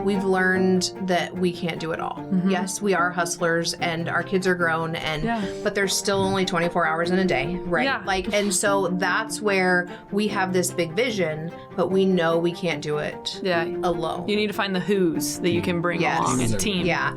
we've learned that we can't do it all. Mm-hmm. Yes, we are hustlers and our kids are grown, but there's still only 24 hours in a day, right? Yeah. And so that's where we have this big vision, but we know we can't do it alone. You need to find the who's that you can bring along as a team. Yeah.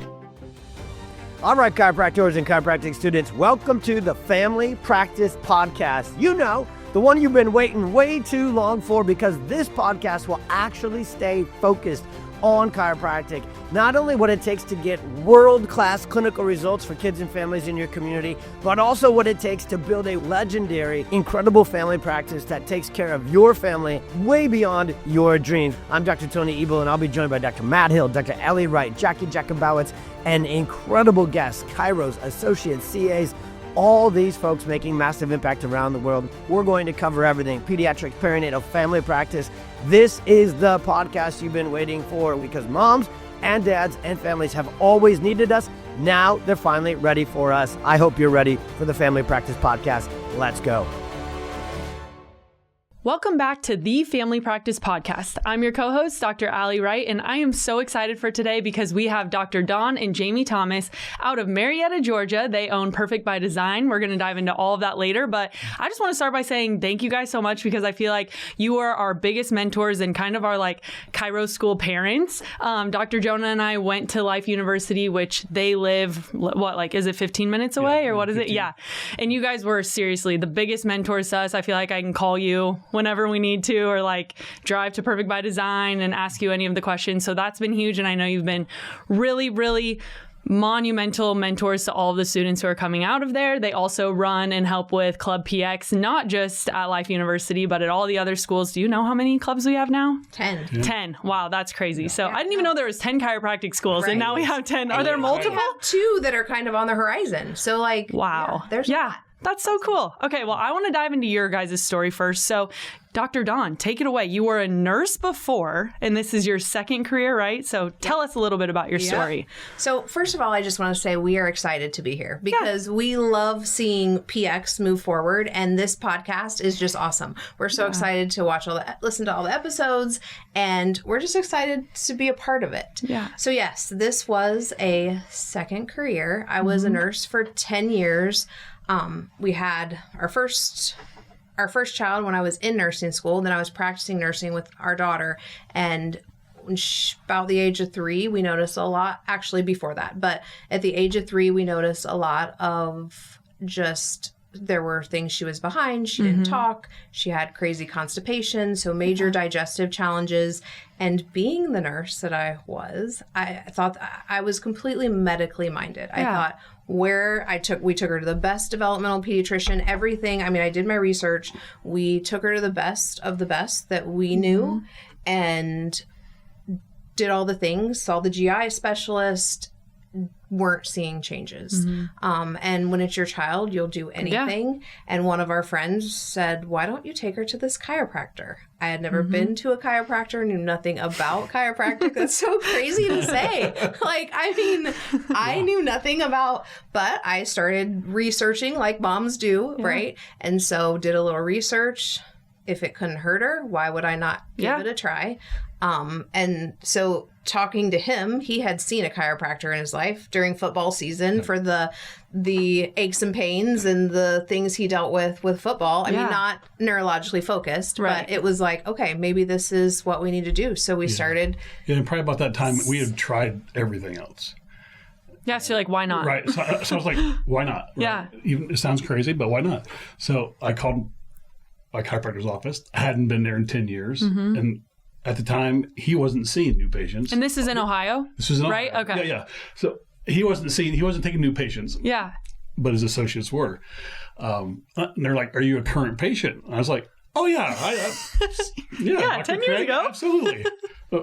All right, chiropractors and chiropractic students, welcome to the Family Practice Podcast. You know, the one you've been waiting way too long for, because this podcast will actually stay focused on chiropractic, not only what it takes to get world-class clinical results for kids and families in your community, but also what it takes to build a legendary, incredible family practice that takes care of your family way beyond your dreams. I'm Dr. Tony Ebel, and I'll be joined by Dr. Matt Hill, Dr. Allie Wright, Jackie Jacobowitz, and incredible guests, chiros, associates, CAs, all these folks making massive impact around the world. We're going to cover everything: pediatric, perinatal, family practice. This is the podcast you've been waiting for, because moms and dads and families have always needed us. Now they're finally ready for us. I hope you're ready for the Family Practice Podcast. Let's go. Welcome back to the Family Practice Podcast. I'm your co-host, Dr. Allie Wright, and I am so excited for today because we have Dr. Dawn and Jamie Thomas out of Marietta, Georgia. They own Perfect by Design. We're going to dive into all of that later, but I just want to start by saying thank you guys so much, because I feel like you are our biggest mentors and kind of our chiro school parents. Dr. Jonah and I went to Life University, which they live, is it 15 minutes away or what is 15. It? Yeah. And you guys were seriously the biggest mentors to us. I feel like I can call you whenever we need to, or drive to Perfect by Design and ask you any of the questions. So that's been huge. And I know you've been really, really monumental mentors to all of the students who are coming out of there. They also run and help with Club PX, not just at Life University, but at all the other schools. Do you know how many clubs we have now? 10. Yeah. 10. Wow, that's crazy. So I didn't even know there was 10 chiropractic schools, and now we have 10. Are there multiple? We have 2 that are kind of on the horizon. So wow. There's a lot. That's so cool. Okay, well, I want to dive into your guys' story first. So, Dr. Dawn, take it away. You were a nurse before, and this is your second career, right? So tell us a little bit about your story. So first of all, I just want to say we are excited to be here, because we love seeing PX move forward, and this podcast is just awesome. We're so excited to listen to all the episodes, and we're just excited to be a part of it. Yeah. So yes, this was a second career. I was a nurse for 10 years. We had our first child when I was in nursing school. Then I was practicing nursing with our daughter. And about the age of 3, we noticed a lot, actually before that, but at the age of 3, we noticed a lot of there were things she was behind. She didn't talk. She had crazy constipation, so major digestive challenges. And being the nurse that I was, I thought I was completely medically minded. I thought we took her to the best developmental pediatrician, everything. I mean, I did my research. We took her to the best of the best that we knew, and did all the things, saw the GI specialist, weren't seeing changes. And when it's your child, you'll do anything. Yeah. And one of our friends said, why don't you take her to this chiropractor? I had never been to a chiropractor, knew nothing about chiropractic. That's so crazy to say. I knew nothing about, but I started researching like moms do, right? And so did a little research. If it couldn't hurt her, why would I not give it a try? And so talking to him, he had seen a chiropractor in his life during football season for the aches and pains and the things he dealt with football. I mean, not neurologically focused, but it was okay, maybe this is what we need to do. So we started. Yeah, and probably about that time, we had tried everything else. Yeah, so you're why not? Right. So I was like, why not? Right? Yeah. Even, it sounds crazy, but why not? So I called my chiropractor's office. I hadn't been there in 10 years. And at the time, he wasn't seeing new patients. And this is in Ohio? This is in Ohio. Right? Okay. Yeah. So he wasn't taking new patients. Yeah. But his associates were. And they're like, are you a current patient? And I was like, oh, yeah. Yeah, 10 years ago. Absolutely.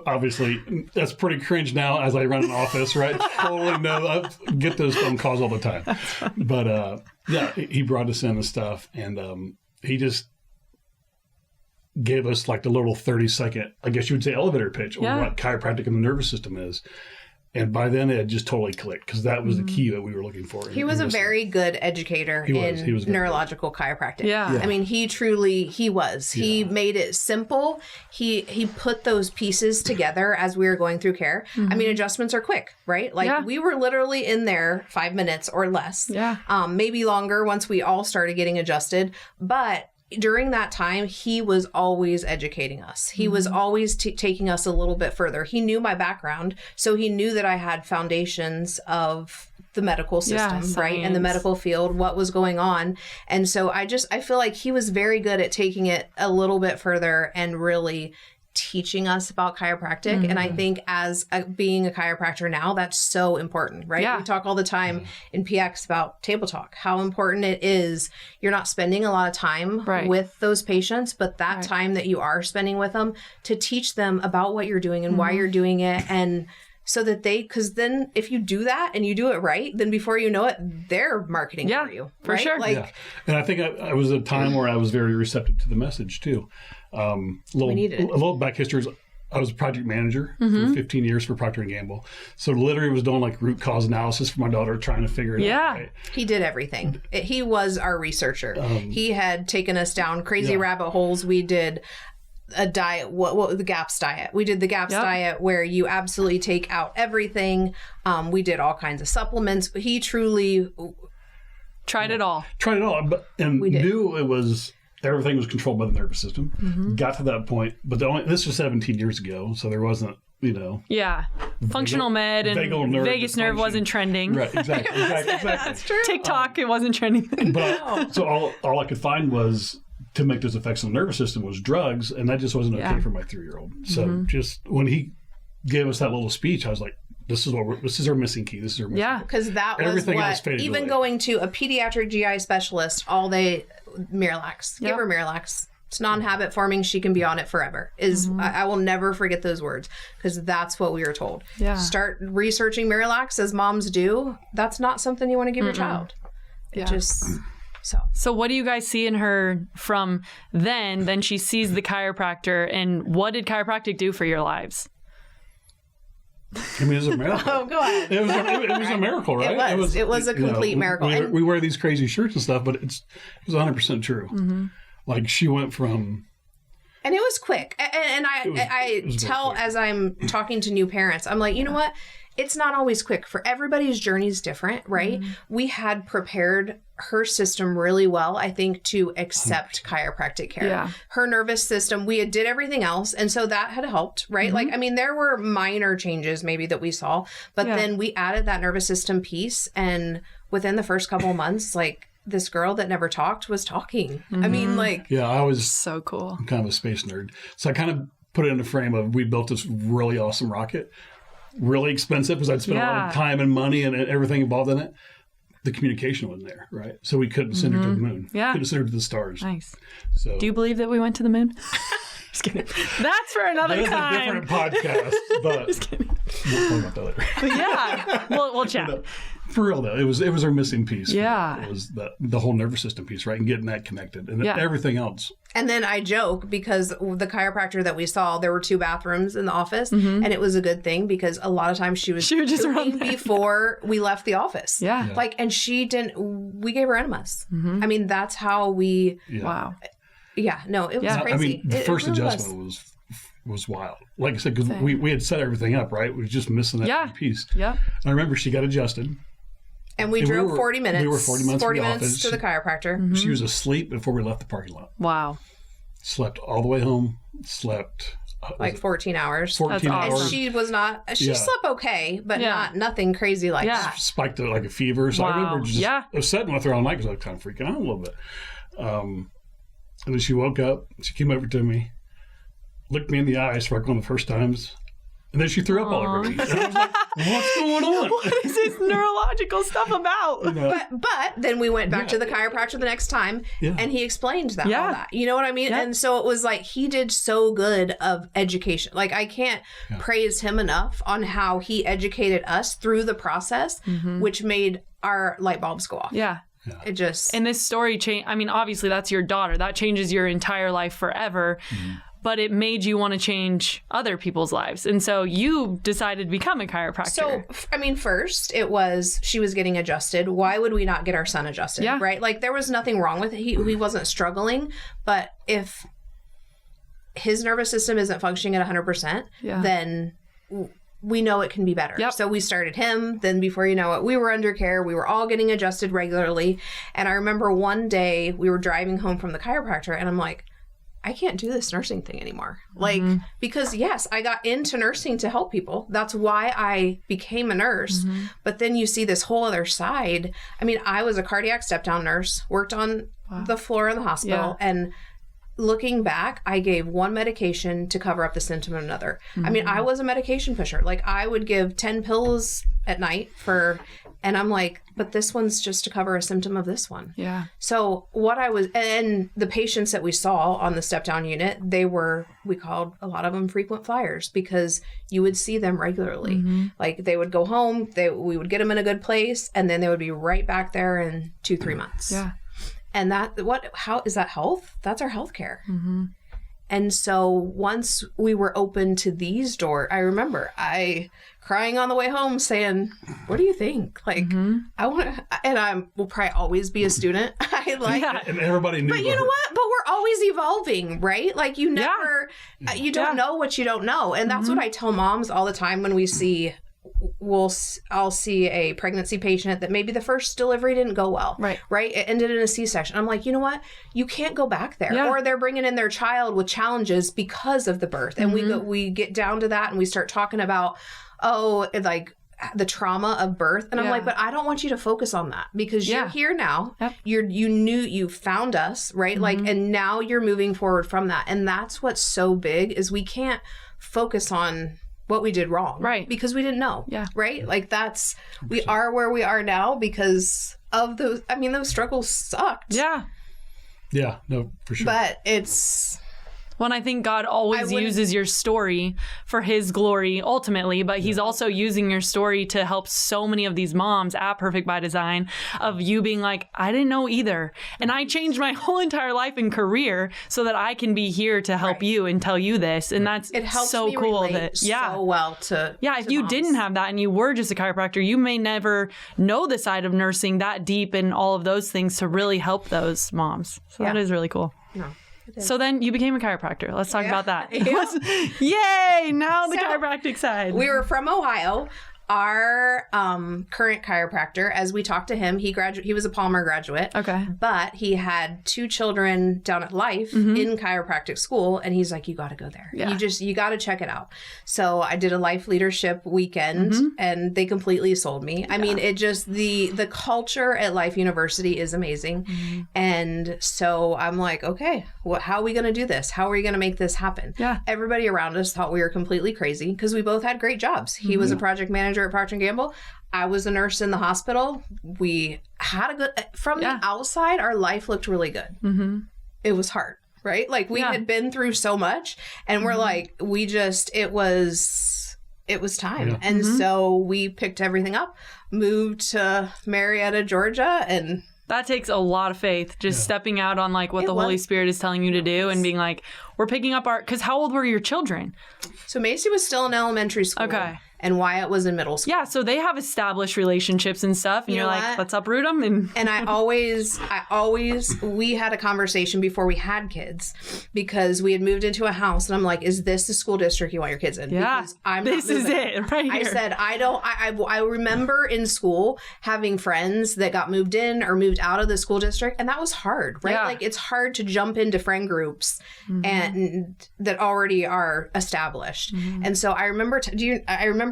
Obviously, that's pretty cringe now as I run an office, right? Totally no. I get those phone calls all the time. But he brought us in and stuff. And he just gave us the little 30-second, I guess you would say, elevator pitch on what chiropractic and the nervous system is. And by then it had just totally clicked because that was the key that we were looking for. He was a very good educator in neurological chiropractic. Yeah. I mean, he was. Yeah. He made it simple. He put those pieces together as we were going through care. I mean, adjustments are quick, right? Like we were literally in there 5 minutes or less. Yeah. Maybe longer once we all started getting adjusted. But during that time, he was always educating us. He was always taking us a little bit further. He knew my background, so he knew that I had foundations of the medical system, right? And the medical field, what was going on. And so I feel like he was very good at taking it a little bit further and really teaching us about chiropractic. And I think as being a chiropractor now, that's so important, right? Yeah. We talk all the time in PX about table talk, how important it is. You're not spending a lot of time with those patients, but that time that you are spending with them to teach them about what you're doing and why you're doing it. And so that because then if you do that and you do it right, then before you know it, they're marketing for you. For sure. Like, And I think I was a time where I was very receptive to the message too. A little back history is I was a project manager for 15 years for Procter & Gamble. So literally was doing like root cause analysis for my daughter, trying to figure it out. Right? He did everything. He was our researcher. He had taken us down crazy rabbit holes. We did a diet, what was the GAPS diet? We did the GAPS diet where you absolutely take out everything. We did all kinds of supplements. He truly tried it all. And knew it was... Everything was controlled by the nervous system. Got to that point, but this was 17 years ago, so there wasn't, functional med and vagus nerve wasn't trending. Right, exactly. That's true. TikTok, it wasn't trending. But so all I could find was to make those effects on the nervous system was drugs, and that just wasn't okay for my 3-year-old. So just when he gave us that little speech, I was like, this is our missing key. This is our missing key. Because that was everything what, else faded even away. going to a pediatric GI specialist all day, Miralax. Give her Miralax. It's non-habit forming. She can be on it forever. I will never forget those words because that's what we were told. Yeah. Start researching Miralax as moms do. That's not something you want to give your child. It just... So what do you guys see in her from then? Then she sees the chiropractor, and what did chiropractic do for your lives? I mean, it was a miracle. Oh, go ahead. It was a miracle, right? It was a complete miracle. We wear these crazy shirts and stuff, but it was 100% true. Like she went from... And it was quick. And I tell as I'm talking to new parents, I'm like, you know what? It's not always quick. For everybody's journey is different, right? We had prepared her system really well, I think, to accept chiropractic care. Yeah. Her nervous system, we did everything else. And so that had helped, right? Like, I mean, there were minor changes maybe that we saw, but then we added that nervous system piece. And within the first couple of months, like, this girl that never talked was talking. I mean, like... Yeah, I was... So cool. I'm kind of a space nerd. So I kind of put it in the frame of we built this really awesome rocket. Really expensive because I'd spent a lot of time and money and everything involved in it. The communication wasn't there, right? So we couldn't send her to the moon. Yeah. Couldn't send her to the stars. Nice. So, do you believe that we went to the moon? Just kidding. That's for another time. That's a different podcast, but just kidding. We'll talk about that later. But yeah, we'll chat. But, for real though, it was our missing piece. Yeah. It was the whole nervous system piece, right? And getting that connected and everything else. And then I joke because the chiropractor that we saw, there were 2 bathrooms in the office, and it was a good thing because a lot of times she would just run before we left the office. Yeah. Like, and we gave her enemas. I mean, that's how we... Yeah. Wow. Yeah, no, it was crazy. I mean, the first really adjustment was wild. Like I said, because we had set everything up, right? We were just missing that piece. Yeah. And I remember she got adjusted. And we drove 40 minutes. We were 40 minutes from the minutes to the chiropractor. She was asleep before we left the parking lot. Wow. Slept all the way home. Slept... like 14 hours. 14 hours. And she was not... She slept okay, but nothing crazy like that. Spiked like a fever. So I remember just... I was sitting with her all night because I was kind of freaking out a little bit. And then she woke up. She came over to me, looked me in the eyes for like one of the first times, and then she threw up all over me. And I was like, what's going on? What is this neurological stuff about? You know? But then we went back to the chiropractor the next time, and he explained that all that. You know what I mean? Yeah. And so it was like he did so good of education. Like I can't praise him enough on how he educated us through the process, which made our light bulbs go off. Yeah. Yeah. It just... And this story change. I mean, obviously that's your daughter. That changes your entire life forever. but it made you want to change other people's lives. And so you decided to become a chiropractor. So, I mean, first it was, she was getting adjusted. Why would we not get our son adjusted? Yeah. Right? Like there was nothing wrong with it. He wasn't struggling, but if his nervous system isn't functioning at 100%, then we know it can be better. Yep. So we started him. Then before you know it, we were under care. We were all getting adjusted regularly. And I remember one day we were driving home from the chiropractor and I'm like, I can't do this nursing thing anymore. Like, because yes, I got into nursing to help people. That's why I became a nurse. But then you see this whole other side. I mean, I was a cardiac step-down nurse, worked on the floor in the hospital. And looking back, I gave one medication to cover up the symptom of another. I mean, I was a medication pusher. Like I would give 10 pills at night and I'm like, but this one's just to cover a symptom of this one. Yeah. So and the patients that we saw on the step down unit, we called a lot of them frequent flyers because you would see them regularly. Like they would go home, we would get them in a good place and then they would be right back there in 2-3 months. Yeah. And how is that health? That's our health care. And so once we were open to these doors, I remember I crying on the way home saying, what do you think? Like, I want to, and I will probably always be a student. And everybody knew. But you know what? But we're always evolving, right? Like you never, you don't know what you don't know. And that's what I tell moms all the time when we see, I'll see a pregnancy patient that maybe the first delivery didn't go well. Right. It ended in a C-section. I'm like, you know what? You can't go back there. Or they're bringing in their child with challenges because of the birth. And we get down to that and we start talking about, like the trauma of birth. And I'm like, but I don't want you to focus on that because you're here now. You found us, right? Like, and now you're moving forward from that. And that's what's so big is we can't focus on what we did wrong. Right. Because we didn't know. Yeah. Right. Like we are where we are now because of those. I mean, those struggles sucked. Yeah. Yeah. No, for sure. But I think God always uses your story for his glory ultimately, but he's also using your story to help so many of these moms at Perfect by Design of you being like, I didn't know either. And I changed my whole entire life and career so that I can be here to help you and tell you this. And it helps so cool that so well to if you didn't have that and you were just a chiropractor, you may never know the side of nursing that deep and all of those things to really help those moms. So that is really cool. No. So then you became a chiropractor. Let's talk about that. Yay! Now the chiropractic side. We were from Ohio. Our current chiropractor, as we talked to him, he was a Palmer graduate. Okay. But he had 2 children down at Life in chiropractic school. And he's like, you got to go there. Yeah. You got to check it out. So I did a life leadership weekend and they completely sold me. I mean, it just, the culture at Life University is amazing. And so I'm like, okay, how are we going to do this? How are we going to make this happen? Yeah. Everybody around us thought we were completely crazy because we both had great jobs. He was a project manager at Procter & Gamble. I was a nurse in the hospital. We had from the outside, our life looked really good. It was hard, right? Like we had been through so much and we're like, it was time. Yeah. And so we picked everything up, moved to Marietta, Georgia, and that takes a lot of faith, just stepping out on like what the Holy Spirit is telling you to do and being like, we're picking up because how old were your children? So Macy was still in elementary school. Okay. And Wyatt was in middle school. Yeah, so they have established relationships and stuff, and you're like, let's uproot them. And I always, we had a conversation before we had kids because we had moved into a house, and I'm like, is this the school district you want your kids in? Yeah, because this is it right here. I said, I remember in school having friends that got moved in or moved out of the school district, and that was hard, right? Yeah. Like it's hard to jump into friend groups and that already are established. And so I remember,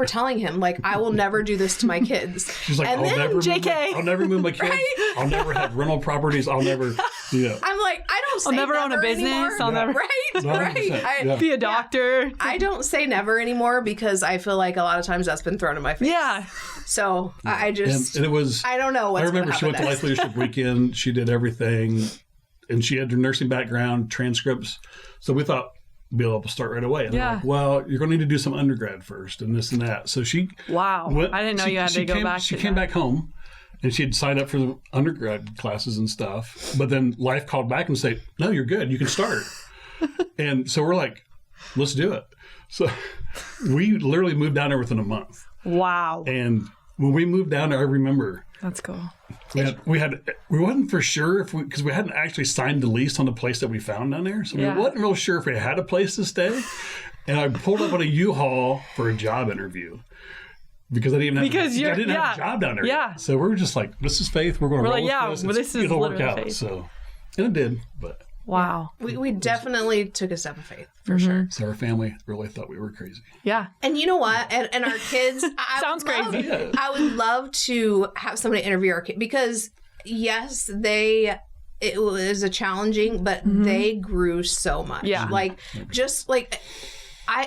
telling him, like, I will never do this to my kids. She's like, and I'll never move my kids. Right? I'll never have rental properties. I'll never, I'm like, I'll never own a business. Anymore. I'll never. Right. Be a doctor. I don't say never anymore because I feel like a lot of times that's been thrown in my face. Yeah. So I just, and it was, I don't know what's I remember she went to Life Leadership Weekend. She did everything and she had her nursing background, transcripts. So we thought, be able to start right away. And they're like, well, you're going to need to do some undergrad first and this and that. So she I didn't know you had to go back. She came back home and she had signed up for the undergrad classes and stuff. But then Life called back and said, no, you're good. You can start. And so we're like, let's do it. So we literally moved down there within a month. Wow. And when we moved down there, I remember That's cool. we wasn't for sure because we hadn't actually signed the lease on the place that we found down there. So we wasn't real sure if we had a place to stay. And I pulled up on a U-Haul for a job interview because I didn't have a job down there yet. So we were just like, this is faith. We're going to roll with this. It'll work out. Faith. So, and it did, but. Wow. We definitely took a step of faith, for sure. So our family really thought we were crazy. Yeah. And you know what? And our kids... Sounds crazy. I would love to have somebody interview our kids because, yes, it was a challenging, but they grew so much. Yeah. Like, just like...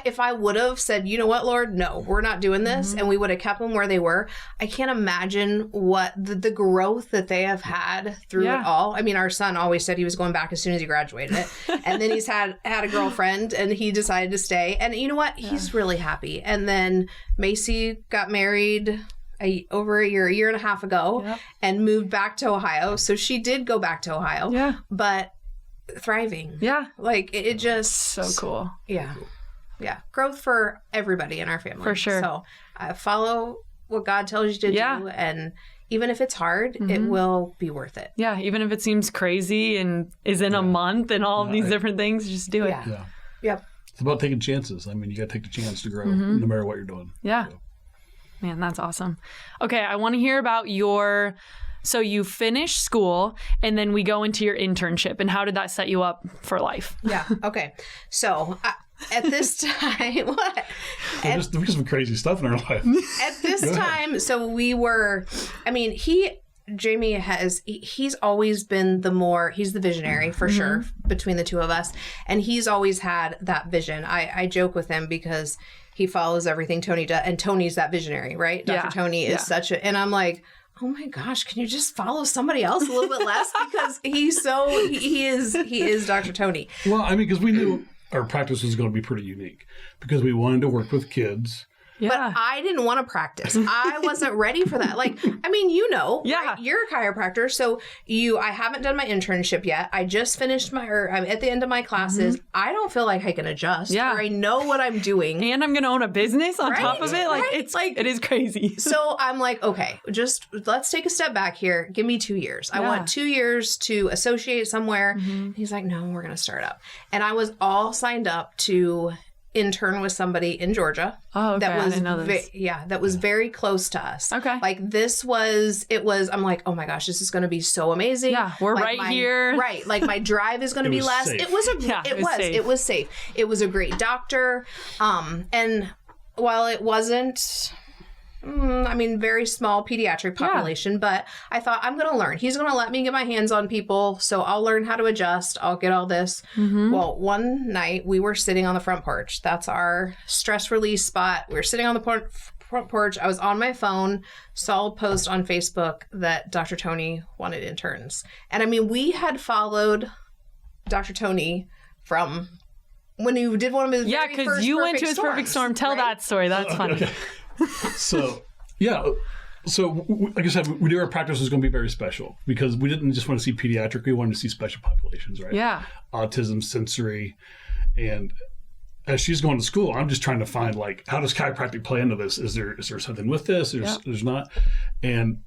if I would have said, you know what, Lord, no, we're not doing this, and we would have kept them where they were, I can't imagine what the growth that they have had through it all. I mean, our son always said he was going back as soon as he graduated, and then he's had a girlfriend, and he decided to stay. And you know what? He's really happy. And then Macy got married over a year and a half ago, and moved back to Ohio. So she did go back to Ohio, but thriving. Yeah. Like, it just... So cool. Yeah. Yeah, growth for everybody in our family. For sure. So follow what God tells you to do. And even if it's hard, it will be worth it. Yeah, even if it seems crazy and is in a month and all of these different things, just do it. Yeah. Yep. It's about taking chances. I mean, you got to take the chance to grow no matter what you're doing. Yeah. So. Man, that's awesome. Okay, I want to hear about so you finish school and then we go into your internship. And how did that set you up for life? Yeah. Okay. So... at this time, what? We just some crazy stuff in our life. At this time, so we were, I mean, Jamie he's always been he's the visionary for sure between the two of us. And he's always had that vision. I joke with him because he follows everything Tony does. And Tony's that visionary, right? Dr. Tony is and I'm like, oh my gosh, can you just follow somebody else a little bit less? Because he is Dr. Tony. Well, I mean, because we knew our practice was going to be pretty unique because we wanted to work with kids. Yeah. But I didn't want to practice. I wasn't ready for that. Like, I mean, right? You're a chiropractor. So I haven't done my internship yet. I just finished I'm at the end of my classes. I don't feel like I can adjust. Or I know what I'm doing. And I'm going to own a business on top of it. Like, it's like, it is crazy. So I'm like, okay, just let's take a step back here. Give me 2 years. I want 2 years to associate somewhere. He's like, no, we're going to start up. And I was all signed up to intern with somebody in Georgia. Oh, okay. That was I didn't know this. That was very close to us. Okay. Like I'm like, oh my gosh, this is going to be so amazing. Yeah, we're like here. Right. Like my drive is going to be less. Safe. It was safe. It was a great doctor. And while it wasn't, very small pediatric population, but I thought I'm going to learn. He's going to let me get my hands on people, so I'll learn how to adjust. I'll get all this. Well, one night we were sitting on the front porch. That's our stress release spot. We were sitting on the front porch. I was on my phone, saw a post on Facebook that Dr. Tony wanted interns. And we had followed Dr. Tony from when he did one of his very first because you went to his storms, Perfect Storm. Tell that story. That's funny. Okay. So like I said, we knew our practice was going to be very special because we didn't just want to see pediatric. We wanted to see special populations, right? Yeah. Autism, sensory. And as she's going to school, I'm just trying to find, like, how does chiropractic play into this? Is there something with this? There's not. And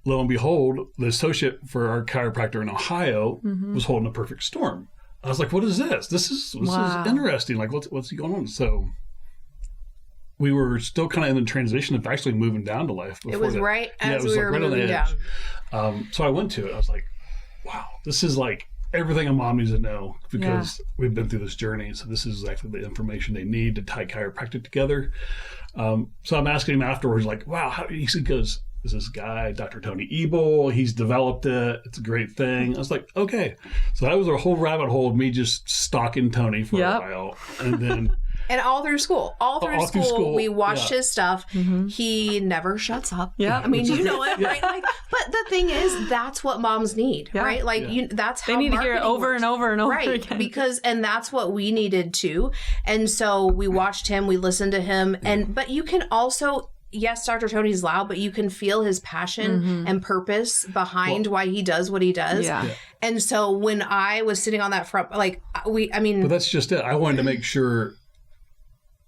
lo and behold, the associate for our chiropractor in Ohio was holding a Perfect Storm. I was like, what is this? This is interesting. Like, what's going on? So we were still kind of in the transition of actually moving down to life. It was right as we were moving down. So I went to it. I was like, wow, this is like everything a mom needs to know because we've been through this journey. So this is exactly the information they need to tie chiropractic together. So I'm asking him afterwards, like, wow, he goes, there's this guy, Dr. Tony Ebel. He's developed it. It's a great thing. I was like, okay. So that was a whole rabbit hole of me just stalking Tony for a while. And then... And all through school. All through school, we watched his stuff. He never shuts up. Yeah. You know it, right? Like, but the thing is, that's what moms need, right? Like, that's how they need to hear it over and over and over again. Because, and that's what we needed too. And so we watched him, we listened to him, but you can also yes, Dr. Tony's loud, but you can feel his passion and purpose behind why he does what he does. Yeah. And so when I was sitting on that front, like But that's just it. I wanted to make sure,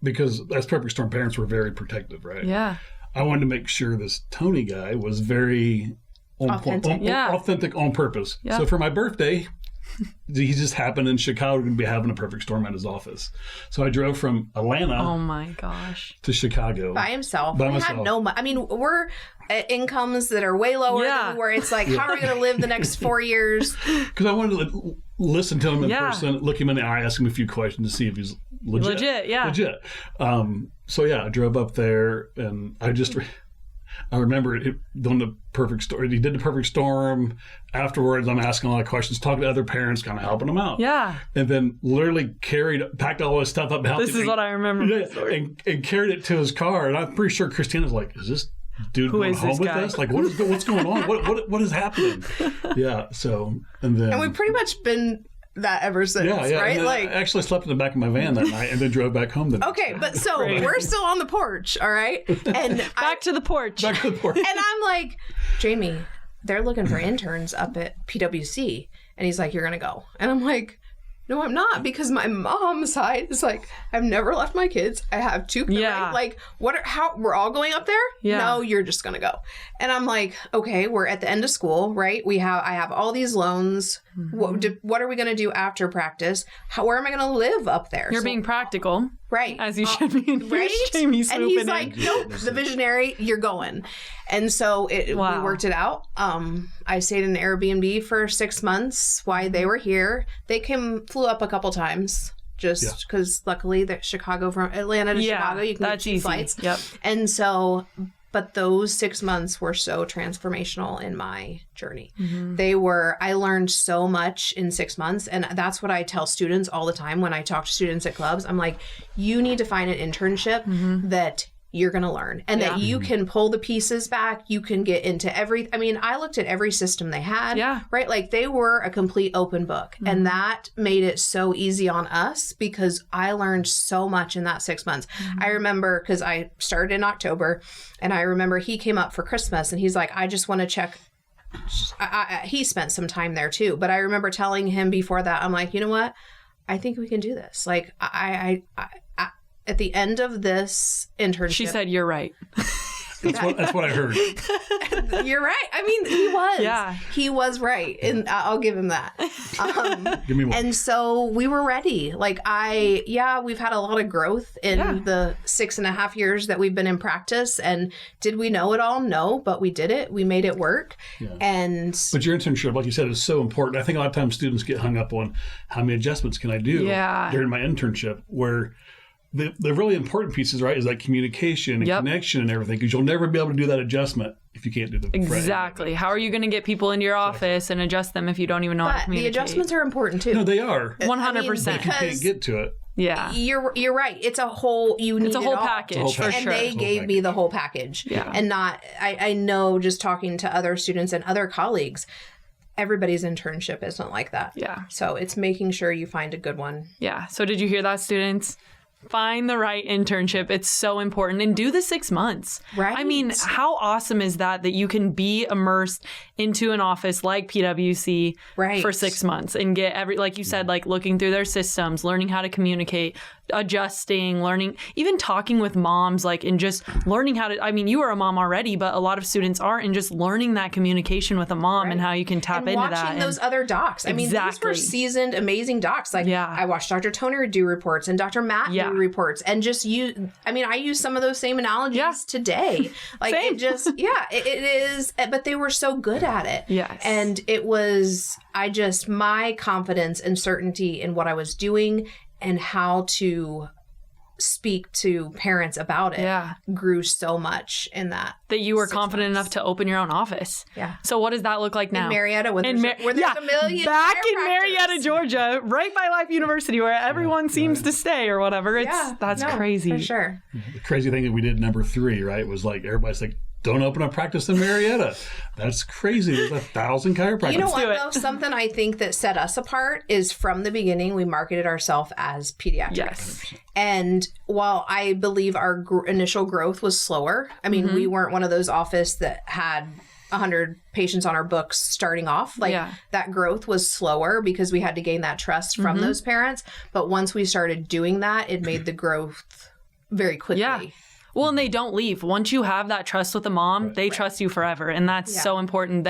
because as Perfect Storm parents, we're very protective, right? Yeah. I wanted to make sure this Tony guy was very Authentic. authentic on purpose. Yeah. So for my birthday, he just happened in Chicago to be having a Perfect Storm at his office. So I drove from Atlanta Oh my gosh. to Chicago. by himself. By We myself. had no money. I mean, we're at incomes that are way lower Yeah. than where it's like, how are we going to live the next 4 years? Because I wanted to listen to him in Yeah. person, look him in the eye, ask him a few questions to see if he's legit. Legit. So yeah, I drove up there, and I remember it doing the Perfect Storm. He did the Perfect Storm. Afterwards, I'm asking a lot of questions, talking to other parents, kind of helping them out. Yeah. And then literally packed all his stuff up. This is what I remember. Yeah, and carried it to his car. And I'm pretty sure Christina's like, is this dude going is home this with guy? us? Like, what's going on? What is happening? Yeah. So, and then. And we've pretty much been that ever since, yeah. right? And Like, I actually slept in the back of my van that night and then drove back home the next okay, day. but so Great. we're still on the porch, all right? And Back to the porch. Back to the porch. and I'm like, Jamie, they're looking for interns up at PwC. And he's like, you're going to go. And I'm like, no, I'm not, because my mom's side is like, I've never left my kids. I have two. Yeah. Right? Like, how we're all going up there? Yeah. No, you're just going to go. And I'm like, okay, we're at the end of school, right? I have all these loans. What are we going to do after practice? Where am I going to live up there? You're So- being practical. right. As you should be. And Right? here's Jamie And swooping he's in. like, nope, the visionary, you're going. And so we Wow. worked it out. I stayed in an Airbnb for 6 months while they were here. They flew up a couple times just because luckily that Chicago from Atlanta to Chicago, you can that's get 2 easy. flights. Yep. And so, but those 6 months were so transformational in my journey. I learned so much in 6 months. And that's what I tell students all the time when I talk to students at clubs. I'm like, you need to find an internship that you're going to learn and that you can pull the pieces back. You can get into I looked at every system they had, right? Like they were a complete open book. And that made it so easy on us because I learned so much in that 6 months. I remember because I started in October and I remember he came up for Christmas and he's like, I just want to check. He spent some time there too. But I remember telling him before that, I'm like, you know what? I think we can do this. Like I at the end of this internship. She said, you're right. That's what I heard. You're right. I mean, he was. Yeah. He was right. And I'll give him that. Give me more. And so we were ready. Like we've had a lot of growth in the 6.5 years that we've been in practice. And did we know it all? No, but we did it. We made it work. Yeah. But your internship, like you said, is so important. I think a lot of times students get hung up on how many adjustments can I do during my internship, where the really important pieces, right, is like communication and connection and everything, because you'll never be able to do that adjustment if you can't do the Exactly. How are you going to get people into your office and adjust them if you don't even know how to the communicate? adjustments are important too. No, they are. 100%. If you can't get to it. Yeah. You're right. It's a whole It's a whole package, for and sure. they gave me the whole package. Yeah. And I know just talking to other students and other colleagues, everybody's internship isn't like that. Yeah. So it's making sure you find a good one. Yeah. So did you hear that, students? Find the right internship. It's so important. And do the 6 months. Right. I mean, how awesome is that you can be immersed into an office like PwC for 6 months and get like you said, like looking through their systems, learning how to communicate, adjusting, learning, even talking with moms, like, and just learning how to, I mean, you are a mom already, but a lot of students aren't, and just learning that communication with a mom and how you can tap and into that. Watching those other docs. I mean, these were seasoned, amazing docs. Like I watched Dr. Toner do reports and Dr. Matt do reports and just I use some of those same analogies today. Like it just, it is, but they were so good at it. Yes. And it was, my confidence and certainty in what I was doing and how to speak to parents about it grew so much in that you were confident enough to open your own office. Yeah. So what does that look like now? In Marietta, where there's a million back in Marietta, Georgia, right by Life University, where everyone seems to stay or whatever. That's crazy. For sure. The crazy thing that we did number 3, right, was like everybody's like, don't open a practice in Marietta. That's crazy. There's 1,000 chiropractors. You know what, though? Something I think that set us apart is from the beginning, we marketed ourselves as pediatric. Yes. And while I believe our initial growth was slower, I mean, we weren't one of those offices that had 100 patients on our books starting off. Like that growth was slower because we had to gain that trust from those parents. But once we started doing that, it made the growth very quickly. Yeah. Well, and they don't leave. Once you have that trust with the mom, they trust you forever. And that's so important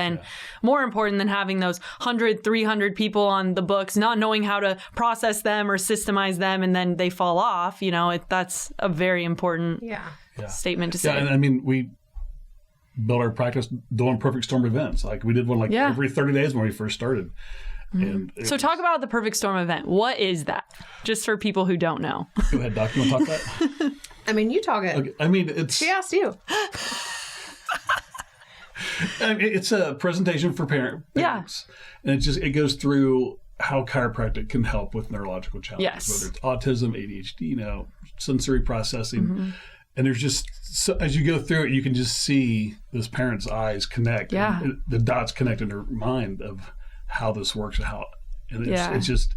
more important than having those 100, 300 people on the books, not knowing how to process them or systemize them, and then they fall off. You know, that's a very important statement to say. Yeah, and I mean, we built our practice doing perfect storm events. Like we did one every 30 days when we first started. And so talk about the perfect storm event. What is that? Just for people who don't know. Go ahead, Doc. You want to talk about that? I mean, you talk it. Okay. I mean, She asked you. It's a presentation for parents. Yeah. And it goes through how chiropractic can help with neurological challenges, whether it's autism, ADHD, sensory processing. And there's just, so as you go through it, you can just see this parent's eyes connect. Yeah. And the dots connect in their mind of how this works and it's just.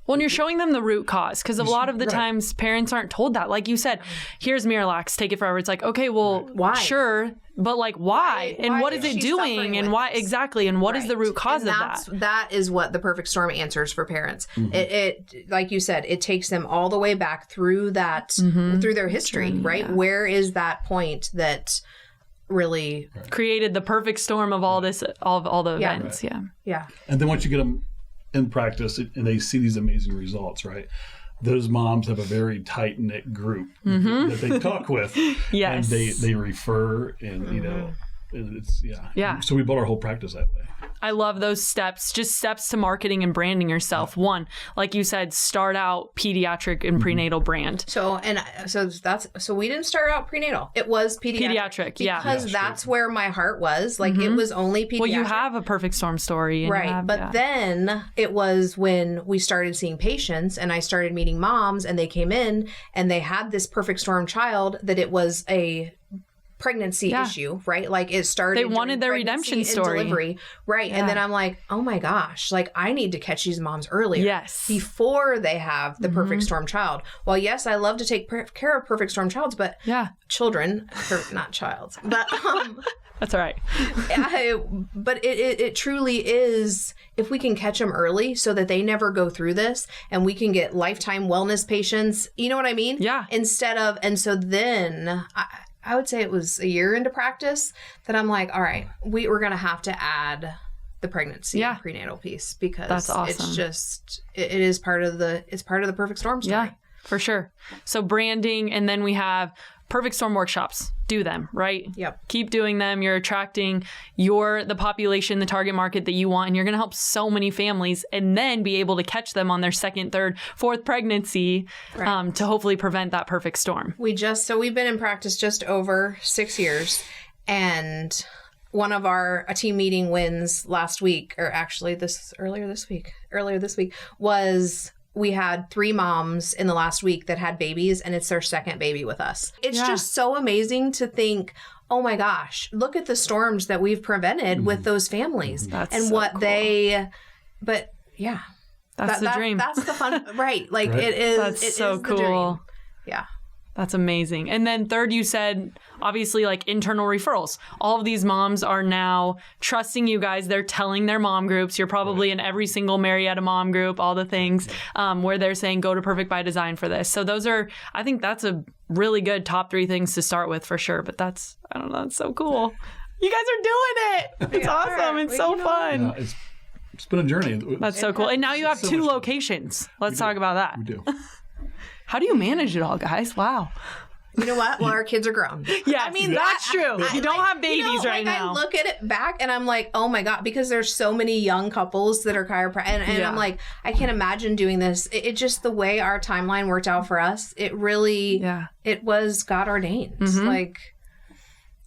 Well, and you're showing them the root cause, because a lot of the times parents aren't told that. Like you said, here's Miralax, take it forever. It's like, okay, well, why? Sure, but like why? And what is it doing? And why exactly? And what is the root cause of that? That is what the perfect storm answers for parents. It like you said, it takes them all the way back through that through their history, right? Yeah. Where is that point that really created the perfect storm of all this, all the events? Yeah. And then once you get them in practice and they see these amazing results, right? Those moms have a very tight-knit group that they talk with. Yes. And they refer and, and it's, So we built our whole practice that way. I love those steps, just steps to marketing and branding yourself. One, like you said, start out pediatric and prenatal brand. So we didn't start out prenatal. It was pediatric. Because that's where my heart was. Like it was only pediatric. Well, you have a perfect storm story. And but then it was when we started seeing patients and I started meeting moms and they came in and they had this perfect storm child that it was a pregnancy issue, right? Like it started. They wanted their redemption story. Delivery, right? Yeah. And then I'm like, oh my gosh, like I need to catch these moms earlier. Yes. Before they have the perfect storm child. Well, yes, I love to take care of perfect storm childs, but children, not childs, but that's all right. But it truly is, if we can catch them early so that they never go through this and we can get lifetime wellness patients, you know what I mean? Yeah. Instead of, and so then I would say it was a year into practice that I'm like, all right, we're going to have to add the pregnancy and prenatal piece because that's awesome. It's just, it is part of the perfect storm story. Yeah, for sure. So branding, and then we have perfect storm workshops. Do them, right? Yep. Keep doing them. You're attracting the population, the target market that you want, and you're going to help so many families and then be able to catch them on their second, third, fourth pregnancy to hopefully prevent that perfect storm. We've been in practice just over 6 years, and one of a team meeting wins last week, or actually earlier this week was we had 3 moms in the last week that had babies, and it's their second baby with us. It's just so amazing to think, oh my gosh, look at the storms that we've prevented with those families. That's and so what cool. That's the dream. That's the fun, right? Like it is. That's it so is cool. The dream. Yeah. That's amazing. And then third, you said, obviously, like internal referrals. All of these moms are now trusting you guys. They're telling their mom groups. You're probably in every single Marietta mom group, all the things where they're saying, go to Perfect by Design for this. So I think that's a really good top 3 things to start with for sure. But that's so cool. You guys are doing it. It's awesome. It's so fun. Yeah, it's been a journey. That's so cool. And now you have 2 locations. Let's talk about that. We do. How do you manage it all, guys? Wow. You know what? Well, our kids are grown. Yeah, I mean, that's true. You don't have babies right now. I look at it back and I'm like, oh my God, because there's so many young couples that are chiropractic. And I'm like, I can't imagine doing this. It just, the way our timeline worked out for us, it really, it was God ordained. Like,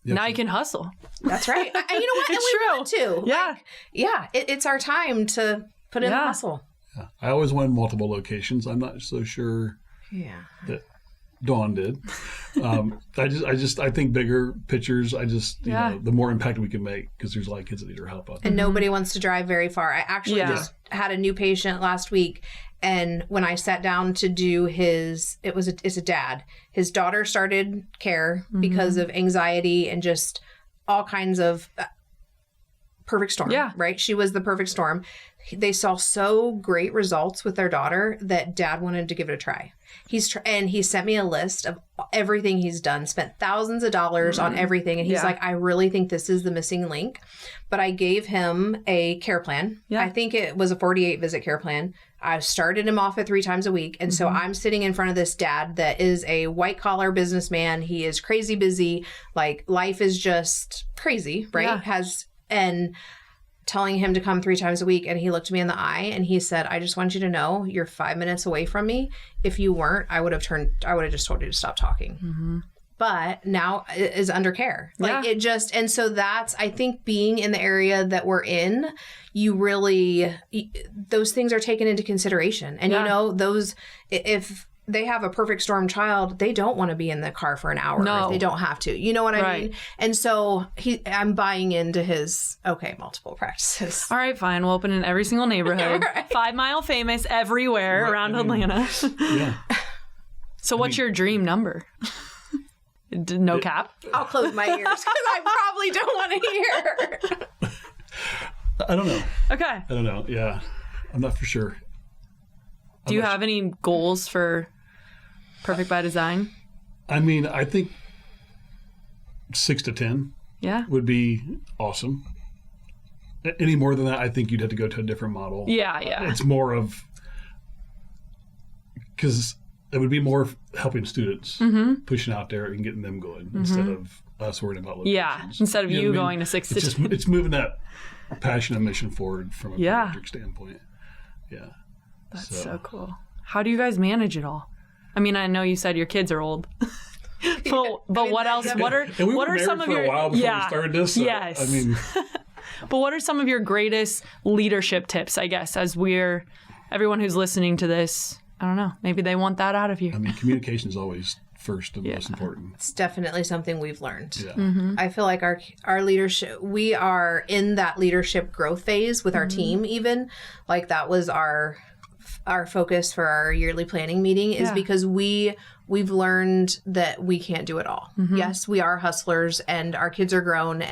now you can hustle. That's right. And you know what? It's and we want to. Yeah. Like, it's our time to put in the hustle. Yeah. I always wanted multiple locations. I'm not so sure that Dawn did. I think bigger pictures. You know, the more impact we can make, because there's a lot of kids that need our help out there. And nobody wants to drive very far. I actually just had a new patient last week, and when I sat down to do it's a dad. His daughter started care because of anxiety and just all kinds of perfect storm. Yeah. Right? She was the perfect storm. They saw so great results with their daughter that dad wanted to give it a try. And he sent me a list of everything he's done, spent thousands of dollars on everything. And he's like, I really think this is the missing link. But I gave him a care plan. Yeah. I think it was a 48 visit care plan. I started him off at 3 times a week. And so I'm sitting in front of this dad that is a white collar businessman. He is crazy busy. Like, life is just crazy, right? Yeah. And telling him to come 3 times a week. And he looked me in the eye and he said, I just want you to know you're 5 minutes away from me. If you weren't, I would have just told you to stop talking. But now it is under care. Like and so that's, I think, being in the area that we're in, you really, those things are taken into consideration. And you know, if they have a perfect storm child, they don't want to be in the car for an hour if they don't have to. You know what I mean? And so I'm buying into his, multiple practices. All right, fine. We'll open in every single neighborhood. 5 Mile famous everywhere around Atlanta. So what's your dream number? No cap? I'll close my ears because I probably don't want to hear. I don't know. Okay. I don't know. Yeah. I'm not for sure. Do you have any goals for Perfect by Design? I mean, I think 6 to 10 would be awesome. Any more than that, I think you'd have to go to a different model. Yeah. It's more of, because it would be more helping students, pushing out there and getting them going instead of us worrying about locations. Yeah, instead of you going to 6 to 10. It's moving that passion and mission forward from a pediatric standpoint. Yeah. That's so cool. How do you guys manage it all? I mean, I know you said your kids are old, but what else? What are some of your? A while before we started this. So, yes. I mean, but what are some of your greatest leadership tips? I guess as everyone who's listening to this, I don't know, maybe they want that out of you. I mean, communication is always first and most important. It's definitely something we've learned. Yeah. I feel like our leadership, we are in that leadership growth phase with our team. Even like that was our focus for our yearly planning meeting is because we've learned that we can't do it all. Yes, we are hustlers and our kids are grown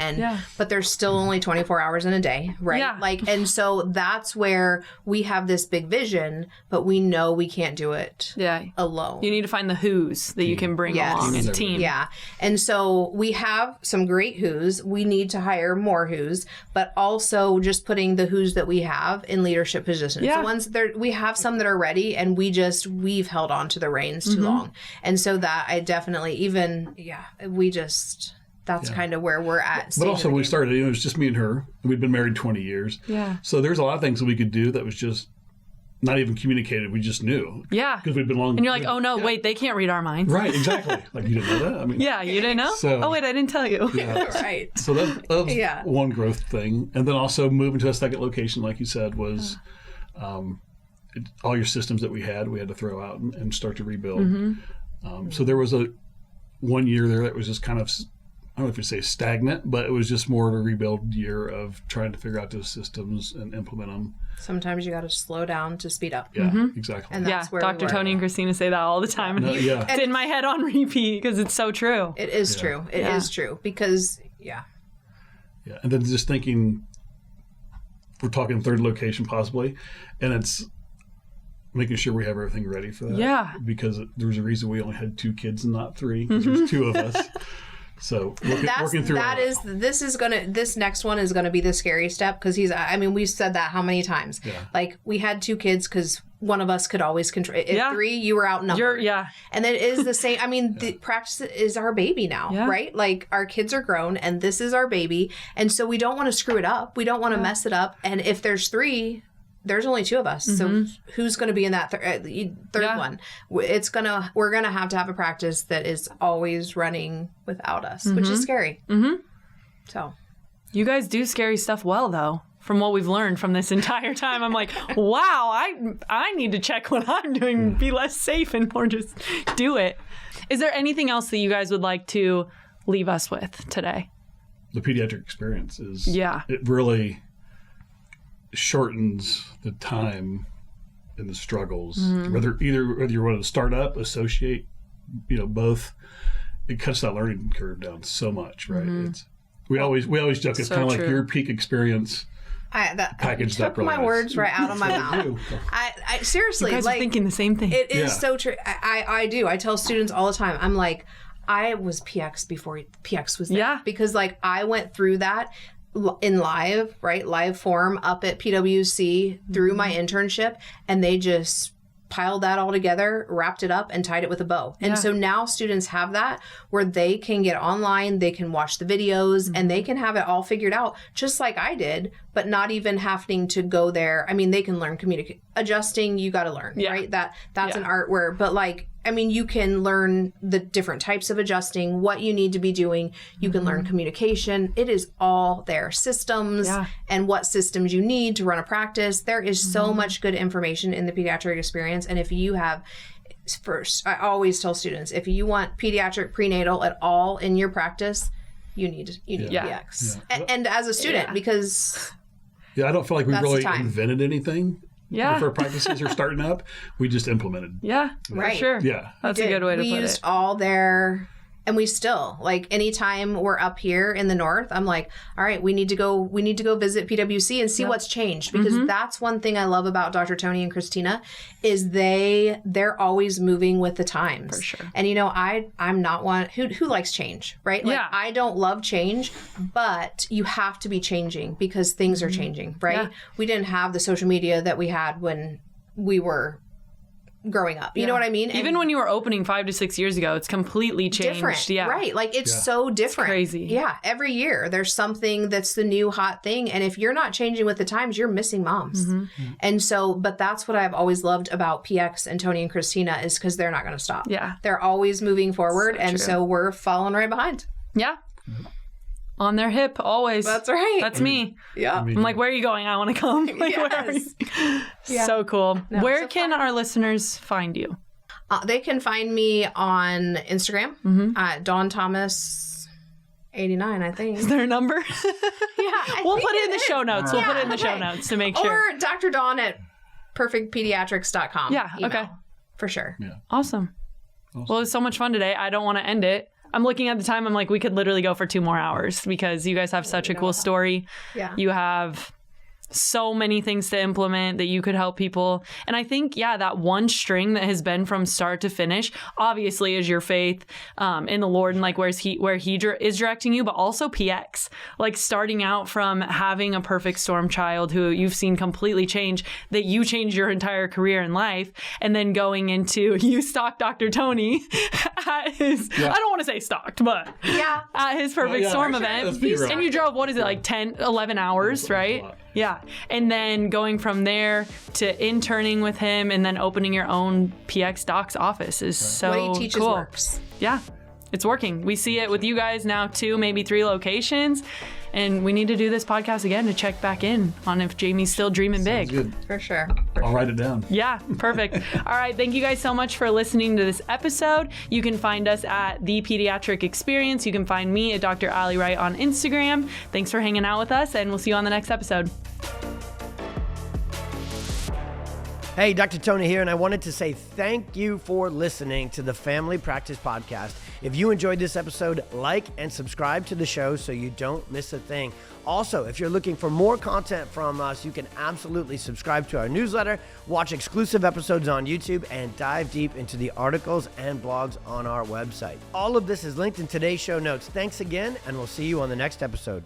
but there's still only 24 hours in a day, right? Yeah. Like, and so that's where we have this big vision, but we know we can't do it alone. You need to find the who's that you can bring along in team. Yeah. And so we have some great who's. We need to hire more who's, but also just putting the who's that we have in leadership positions. The ones that we have some that are ready and we've held on to the reins too long. And so that I definitely that's kind of where we're at. But also when we started, it was just me and her. We'd been married 20 years. Yeah. So there's a lot of things that we could do that was just not even communicated. We just knew. Yeah. Because we'd been long. And you're like, oh no, wait, they can't read our minds. Right, exactly. Like, you didn't know that? I mean. Yeah, you didn't know? Oh wait, I didn't tell you. Yeah. Right. So that was one growth thing. And then also moving to a second location, like you said, was all your systems that we had to throw out and start to rebuild. So there was 1 year there that was just kind of, I don't know if you say stagnant, but it was just more of a rebuild year of trying to figure out those systems and implement them. Sometimes you got to slow down to speed up. Yeah, exactly. And that's where Dr. Tony and Christina say that all the time. And it's in my head on repeat because it's so true. It is true. It is true because, Yeah. And then just thinking, we're talking third location possibly, and it's making sure we have everything ready for that. Yeah. Because there's a reason we only had 2 kids and not 3. There's 2 of us. So working through this next one is going to be the scary step because we've said that how many times? Yeah. Like we had 2 kids because one of us could always control. If 3, you were outnumbered. And it is the same. I mean, the practice is our baby now, right? Like our kids are grown and this is our baby. And so we don't want to screw it up. We don't want to mess it up. And if there's 3, there's only 2 of us. So who's going to be in that third one? We're going to have a practice that is always running without us, which is scary. So you guys do scary stuff well, though. From what we've learned from this entire time, I'm like, wow, I need to check what I'm doing, be less safe and more just do it. Is there anything else that you guys would like to leave us with today? The pediatric experience is, Yeah. it really shortens the time and the struggles. Whether you want to start up, associate, both, it cuts that learning curve down so much, right? We always joke it's So kind of like true. your peak experience. Packaged took up really my nice. words right out of my mouth. I seriously, You guys are thinking the same thing. it is Yeah. so true. I do. I tell students all the time. I'm like, I was PX before PX was there. Yeah. Because I went through that in live form up at PwC through my internship, and they just piled that all together, wrapped it up, and tied it with a bow. And so now students have that where they can get online, they can watch the videos, and they can have it all figured out, just like I did, but not even having to go there. I mean, they can learn adjusting. You got to learn, right? That's an art where, but you can learn the different types of adjusting, what you need to be doing. You can learn communication. It is all there. Systems and what systems you need to run a practice. There is so much good information in the pediatric experience. And if you have, first, I always tell students, if you want pediatric prenatal at all in your practice, you need PX. Yeah. And as a student, because I don't feel like we That's the really time. invented anything. Yeah. If our practices are starting up, we just implemented. Yeah, Right. for sure. Yeah. That's a good way to we put used it. all their, and we still, anytime we're up here in the north, I'm like, all right, we need to go visit PwC and see what's changed, because that's one thing I love about Dr. Tony and Christina is they're always moving with the times. For sure. And I'm not one who likes change, right? I don't love change, but you have to be changing because things are changing, right? Yeah. We didn't have the social media that we had when we were growing up. You know what I mean? Even when you were opening 5 to 6 years ago, it's completely changed. different, Yeah. right? It's so different. crazy. Yeah, every year there's something that's the new hot thing, and if you're not changing with the times, you're missing moms. And so, but that's what I've always loved about PX and Tony and Christina is because they're not going to stop. Yeah. They're always moving forward, So and true. so we're following right behind. Yeah. On their hip, always. That's right. That's me. Yeah. I'm like, where are you going? I want to come. Where are you? Yeah. So cool. No, where so can our listeners find you? They can find me on Instagram, Dawn Thomas 89, I think. Is there a number? Yeah, We'll put it in the show notes. We'll put it in the show okay. notes to make sure. Or Dr. Dawn at perfectpediatrics.com. Yeah, email, okay. For sure. Awesome. Well, it was so much fun today. I don't want to end it. I'm looking at the time. I'm like, we could literally go for 2 more hours because you guys have such a cool story. Yeah. You have so many things to implement that you could help people. And I think, that one string that has been from start to finish, obviously is your faith in the Lord and where he is directing you, but also PX, starting out from having a perfect storm child who you've seen completely change, that you changed your entire career in life, and then going into you stalked Dr. Tony at his, I don't want to say stalked, but at his perfect storm event. Let's be real. And you drove, 10, 11 hours, right? Yeah. And then going from there to interning with him and then opening your own PX Docs office is so What he teaches cool. works. Yeah. It's working. We see it with you guys now 2, maybe 3 locations. And we need to do this podcast again to check back in on if Jamie's still dreaming big. Good. For sure. I'll write it down. Yeah, perfect. All right. Thank you guys so much for listening to this episode. You can find us at The Pediatric Experience. You can find me at Dr. Allie Wright on Instagram. Thanks for hanging out with us, and we'll see you on the next episode. Hey, Dr. Tony here, and I wanted to say thank you for listening to the Family Practice Podcast. If you enjoyed this episode, like and subscribe to the show so you don't miss a thing. Also, if you're looking for more content from us, you can absolutely subscribe to our newsletter, watch exclusive episodes on YouTube, and dive deep into the articles and blogs on our website. All of this is linked in today's show notes. Thanks again, and we'll see you on the next episode.